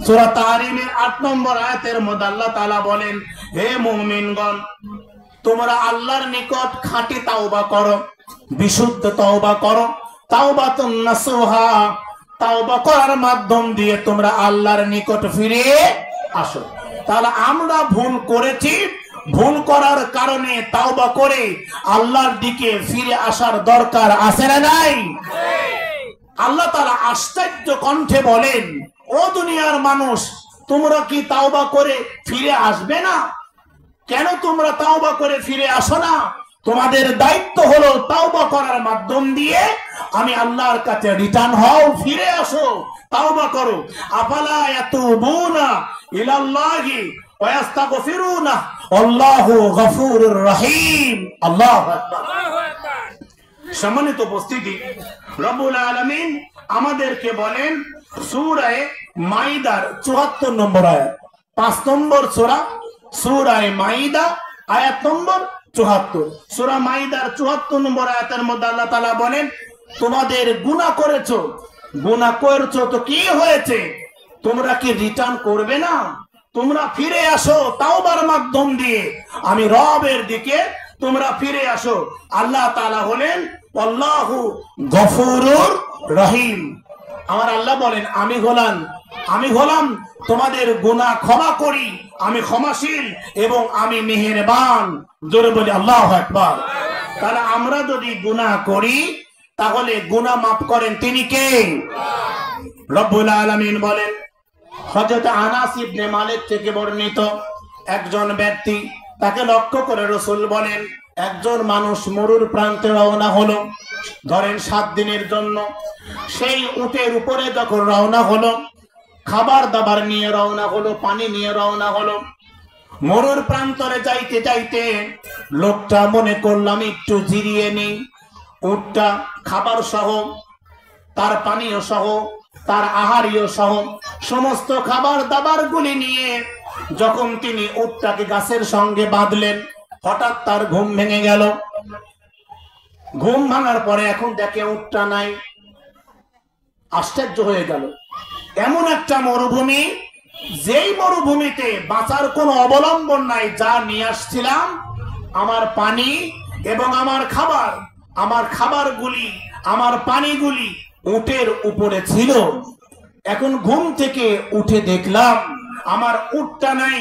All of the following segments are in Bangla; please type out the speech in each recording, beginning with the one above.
সূরা তাহরিমের 8 নম্বর আয়াতের মধ্যে আল্লাহ তাআলা বলেন, হে মুমিনগণ, তোমরা আল্লাহর নিকট খাঁটি তাওবা করো, বিশুদ্ধ তাওবা করো। তাওবাতুন নাসুহা, তাওবা করার মাধ্যম দিয়ে তোমরা আল্লাহর নিকট ফিরে আসো। তাহলে আমরা ভুল করেছি, ভুল করার কারণে তাওবা করে আল্লাহর দিকে ফিরে আসার দরকার আছে না নাই? আল্লাহ তাআলা আশ্চর্য কণ্ঠে বলেন, ও দুনিয়ার মানুষ, তোমরা কি তাওবা করে ফিরে আসবে না? কেন তোমরা তাওবা করে ফিরে আসো না? তোমাদের দায়িত্ব হলো তাওবা করার মাধ্যম দিয়ে আমি আল্লাহর কাছে রিটার্ন হও, ফিরে আসো, তাওবা করো। আফালা ইয়াতুবুনা ইলাল্লাহি ওয়া ইস্তাগফিরুনা আল্লাহু গফুরুর রহিম। আল্লাহু আকবার। সম্মানিত উপস্থিতি, রব্বুল আলামিন আমাদেরকে বলেন সূরা মাইদার 74 নম্বর আয়াত, 5 নম্বর সূরা, সূরা মাইদা আয়াত নম্বর 74। সূরা মাইদার 74 নম্বর আয়াতের মধ্যে আল্লাহ তাআলা বলেন, তোমাদের গুনাহ করেছো, গুনাহ করেছো তো কি হয়েছে? তোমরা কি রিটার্ন করবে না? তোমরা ফিরে আসো তাওবার মাধ্যম দিয়ে আমি রবের দিকে তোমরা ফিরে আসো। আল্লাহ তাআলা হলেন আল্লাহু গফুরুর রহিম। আমার আল্লাহ বলেন, আমি হলাম তোমাদের গুনাহ ক্ষমা করি, আমি ক্ষমাশীল এবং আমি মেহেরবান। জোরে বলি আল্লাহু আকবার। তাহলে আমরা যদি গুনাহ করি তাহলে গুনাহ মাফ করেন তিনি কে? রব্বুল আলামিন বলেন, হযরত আনাস ইবনে মালিক থেকে বর্ণিত একজন ব্যক্তি, তাকে লক্ষ্য করে রাসূল বলেন, একজন মানুষ মরুর প্রান্তে রওনা হলো, ধরেন 7 দিনের জন্য। সেই উটের উপরে যখন রওনা হলো, খাবার দাবার নিয়ে রওনা হলো, পানি নিয়ে রওনা হলো। মরুর প্রান্তরে যাইতে যাইতে লোকটা মনে করলাম একটু জিরিয়ে নেই। উটটা খাবার সহ, তার পানীয় সহ, তার আহারীয় সহ সমস্ত খাবার দাবার গুলি নিয়ে যখন তিনি উটটাকে গাছের সঙ্গে বাঁধলেন, হঠাৎ তার ঘুম ভেঙে গেল। ঘুম ভাঙার পরে এখন দেখে উটটা নাই। আশ্চর্য হয়ে গেল, এমন একটা মরুভূমি, যেই মরুভূমিতে বাঁচার কোনো অবলম্বন নাই। যা নিয়ে আসছিলাম, আমার পানি এবং আমার খাবারগুলি, আমার পানিগুলি উটের উপরে ছিল। এখন ঘুম থেকে উঠে দেখলাম আমার উটটা নাই।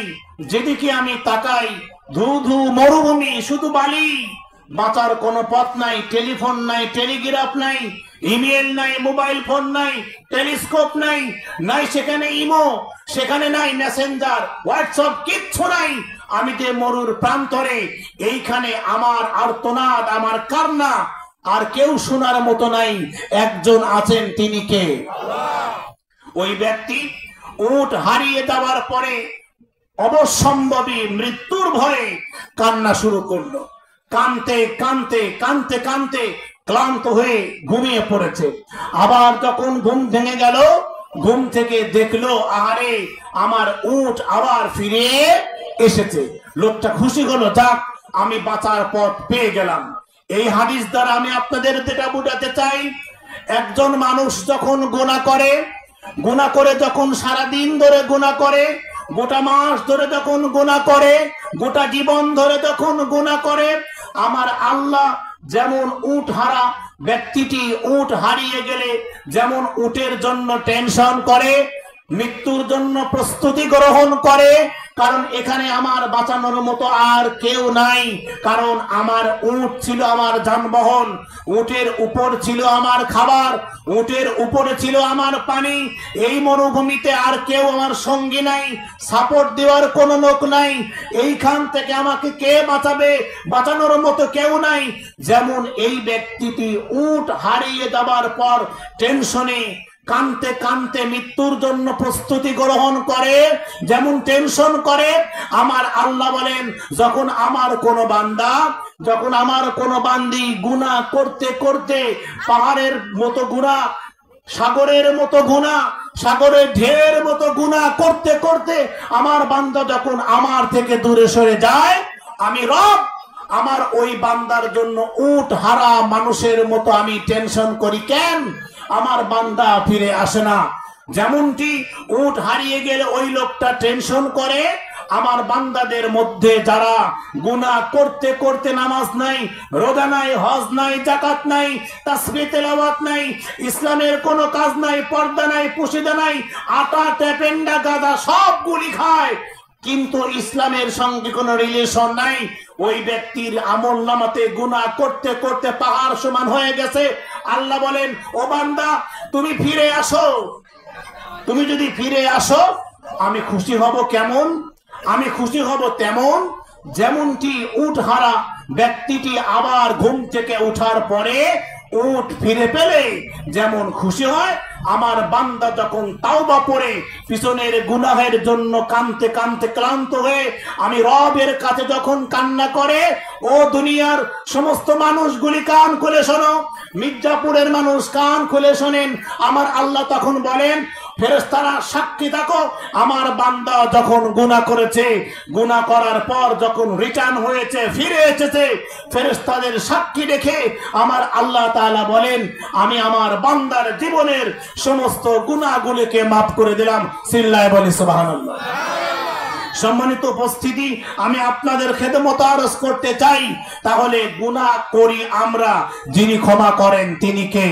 যেদিকে আমি তাকাই ধু ধু মরুভূমি, শুধু বালি, বাঁচার কোনো পথ নাই। টেলিফোন নাই, টেলিগ্রাফ নাই, ইমেল নাই, মোবাইল ফোন নাই, টেলিস্কোপ নাই, নাই সেখানে ইমো, সেখানে নাই মেসেঞ্জার, হোয়াটসঅ্যাপ, কিচ্ছু নাই। আমি যে মরুর প্রান্তরে, এইখানে আমার আর্তনাদ, আমার কান্না আর কেউ শোনার মতো নাই। একজন আছেন, তিনি কে? ওই ব্যক্তি উট হারিয়ে যাওয়ার পরে অবশ্যম্ভাবী মৃত্যুর ভয়ে কান্না শুরু করলো। কানতে কানতে কানতে কানতে ক্লান্ত হয়ে ঘুমিয়ে পড়েছে। আবার যখন ঘুম ভেঙে গেল, ঘুম থেকে দেখলো, আহারে আমার উট আবার ফিরে এসেছে। লোকটা খুশি হলো, যাক আমি বাঁচার পথ পেয়ে গেলাম। এই হাদিস দ্বারা আমি আপনাদের যেটা বোঝাতে চাই, একজন মানুষ যখন গুনাহ করে যখন সারা দিন ধরে গুনাহ করে, গোটা মাস ধরে যখন গুনাহ করে, গোটা জীবন ধরে যখন গুনাহ করে, আমার আল্লাহ যেমন উট হারা ব্যক্তিটি উট হারিয়ে গেলে যেমন উটের জন্য টেনশন করে, মৃত্যুর জন্য প্রস্তুতি গ্রহণ করে, কারণ এখানে আমার বাঁচানোর মতো আর কেউ নাই। কারণ আমার উট ছিল আমার যানবাহন, উটের উপর ছিল আমার খাবার, উটের উপরে ছিল আমার পানি। এই মরুভূমিতে আর কেউ আমার সঙ্গী নাই, সাপোর্ট দেওয়ার কোনো লোক নাই। এইখান থেকে আমাকে কে বাঁচাবে? বাঁচানোর মতো কেউ নাই। যেমন এই ব্যক্তিটি উট হারিয়ে যাবার পর টেনশনে কানতে কানতে মৃত্যুর জন্য প্রস্তুতি গ্রহণ করে, যেমন টেনশন করে, আমার আল্লাহ বলেন, যখন আমার কোনো বান্দি গুনাহ করতে করতে পাহাড়ের মতো গুনাহ, সাগরের মতো গুনাহ, সাগরের ঢেউয়ের মতো গুনাহ করতে করতে আমার বান্দা যখন আমার থেকে দূরে সরে যায়, আমি রব আমার ওই বান্দার জন্য উট হারা মানুষের মতো আমি টেনশন করি। কেন? আমার বান্দা ফিরে আসে না। যেমনটি উট হারিয়ে গেলে ওই লোকটা টেনশন করে, আমার বান্দাদের মধ্যে যারা গুনাহ করতে করতে নামাজ নাই, রোজা নাই, হজ নাই, যাকাত নাই, তাসবিহ তেলাওয়াত নাই, ইসলামের কোনো কাজ নাই, পর্দা নাই, পুশিদা নাই, আটা টেপেন্ডা গাদা সবগুলি খায়, কিন্তু ইসলামের সঙ্গে কোনো রিলেশন নাই, ওই ব্যক্তির আমলনামাতে গুনাহ করতে করতে পাহাড় সমান হয়ে গেছে। আল্লাহ বলেন, ও বান্দা তুমি ফিরে আসো, তুমি যদি ফিরে আসো আমি খুশি হব। কেমন? আমি খুশি হব তেমন যেমনটি উট হারা ব্যক্তিটি আবার ঘুম থেকে ওঠার পরে উট ফিরে পেলে যেমন খুশি হয়, আমার বান্দা যখন তাওবা পড়ে পিছনের গুনাহের জন্য কাঁদতে কাঁদতে ক্লান্ত হয়ে আমি রবের কাছে যখন কান্না করে, ও দুনিয়ার সমস্ত মানুষগুলি কান খুলে শোনো, মির্জাপুরের মানুষ কান খুলে শোনেন, আমার আল্লাহ তখন বলেন, ফেরেশতারা সাক্ষী থাকো, আমার বান্দা যখন গুনাহ করেছে, গুনাহ করার পর যখন রিটার্ন হয়েছে, ফিরে এসেছে, ফেরেশতাদের সাক্ষী রেখে আমার আল্লাহ তাআলা বলেন, আমি আমার বান্দার জীবনের সমস্ত গুনাহগুলোকে মাফ করে দিলাম। চিল্লায়ে বলি সুবহানাল্লাহ। সম্মানিত উপস্থিতি, আমি আপনাদের খেদমত আরজ করতে চাই, তাহলে গুনাহ করি আমরা, যিনি ক্ষমা করেন তিনি কে?